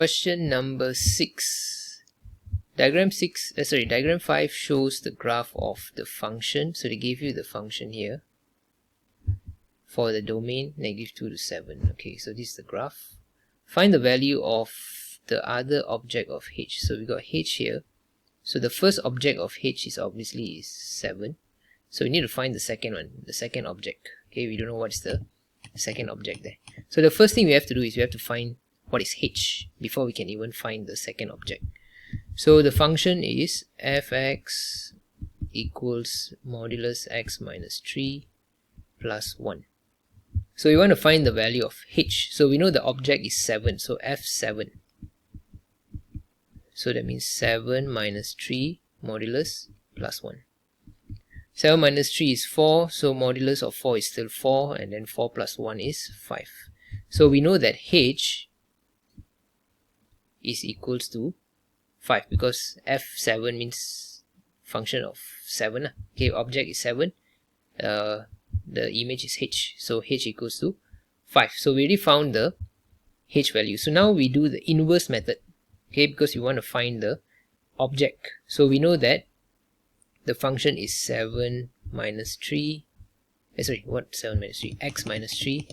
Question number 6. Diagram 5 shows the graph of the function. So they give you the function here for the domain -2 to 7. Okay, so this is the graph. Find the value of the other object of h. So we got h here. So the first object of h is obviously 7. So we need to find the second one, the second object. Okay, we don't know what's the second object there. So the first thing we have to do is we have to find what is h before we can even find the second object. So the function is fx equals modulus x minus 3 plus 1. So we want to find the value of h. So we know the object is 7, so f7. So that means 7 minus 3 modulus plus 1. 7 minus 3 is 4, so modulus of 4 is still 4, and then 4 plus 1 is 5. So we know that h is equals to 5 because f7 means function of 7. Okay, object is 7, the image is h, so h equals to 5. So we already found the h value. So now we do the inverse method, okay, because we want to find the object. So we know that the function is 7 minus 3, what 7 minus 3? X minus 3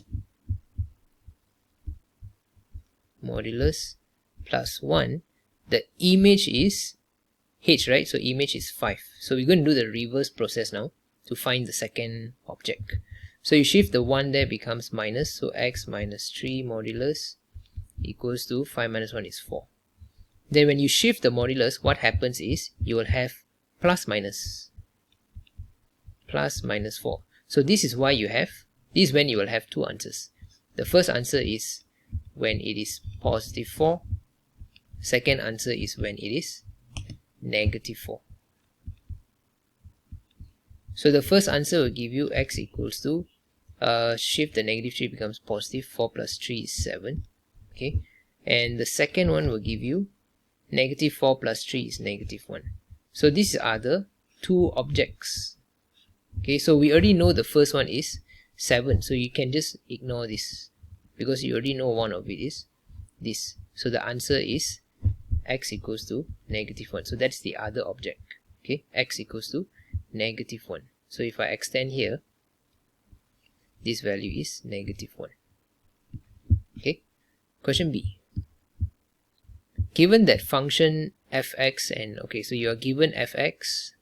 modulus plus 1. The image is h, right? So image is 5. So we're going to do the reverse process now to find the second object. So you shift the 1 there, becomes minus, so x minus 3 modulus equals to 5 minus 1 is 4. Then when you shift the modulus, what happens is you will have plus minus 4. So this is why you have, this is when you will have two answers. The first answer is when it is positive 4. Second answer is when it is negative 4. So the first answer will give you x equals to, shift the negative 3 becomes positive, 4 plus 3 is 7. Okay, and the second one will give you negative 4 plus 3 is negative 1. So these are the two objects. Okay, so we already know the first one is 7, so you can just ignore this because you already know one of it is this. So the answer is x equals to negative 1. So that's the other object. Okay, x equals to negative 1. So if I extend here, this value is negative 1. Okay, question B. Given that function fx and, okay, so you are given fx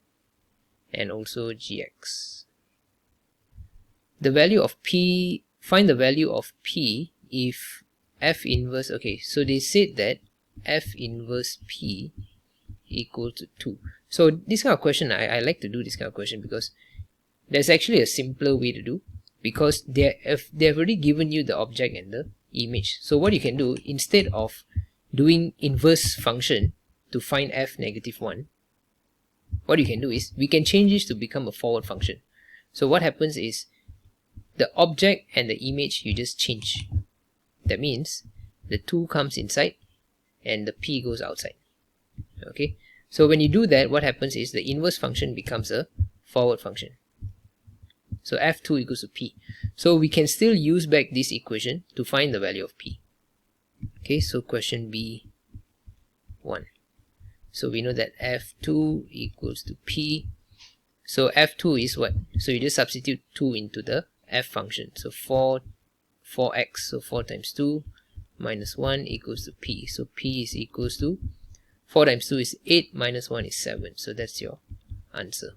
and also gx. The value of p, find the value of p if f inverse, okay, so they said that f inverse p equal to 2. So this kind of question, I like to do this kind of question because there's actually a simpler way to do, because they have already given you the object and the image. So what you can do, instead of doing inverse function to find f negative 1, what you can do is we can change this to become a forward function. So what happens is the object and the image you just change. That means the 2 comes inside and the p goes outside. Okay, so when you do that, what happens is the inverse function becomes a forward function. So f2 equals to p. So we can still use back this equation to find the value of p. Okay, so question B1. So we know that f2 equals to p. So f2 is what? So you just substitute 2 into the f function. So 4x, so 4 times 2 minus 1 equals to p. So p is equals to 4 times 2 is 8 minus 1 is 7. So that's your answer.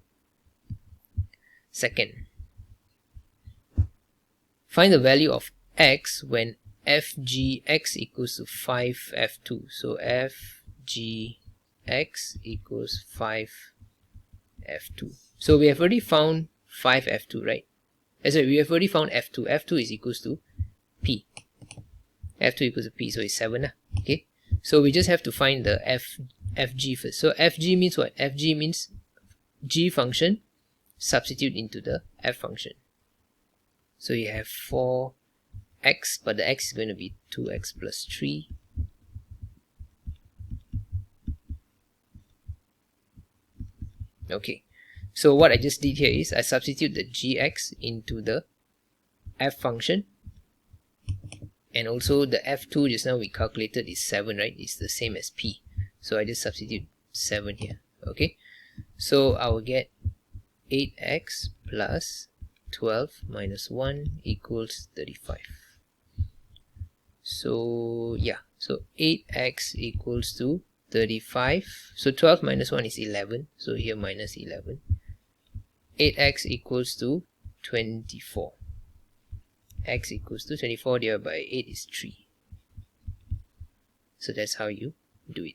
Second, find the value of x when fgx equals to 5f2. So fgx equals 5f2. So we have already found 5f2, right? Sorry, we have already found f2. f2 is equals to p. f2 equals to p, so it's 7. Okay, so we just have to find the fg first. So fg means what? Fg means g function substitute into the f function. So you have 4x, but the x is going to be 2x plus 3. Okay, so what I just did here is I substitute the gx into the f function and also the F2 just now we calculated is 7, right? It's the same as P, so I just substitute 7 here. Okay, so I will get 8x plus 12 minus 1 equals 35. So yeah, so 8x equals to 35. So 12 minus 1 is 11, so here minus 11. 8x equals to 24. X equals to 24 divided by 8 is 3. So that's how you do it.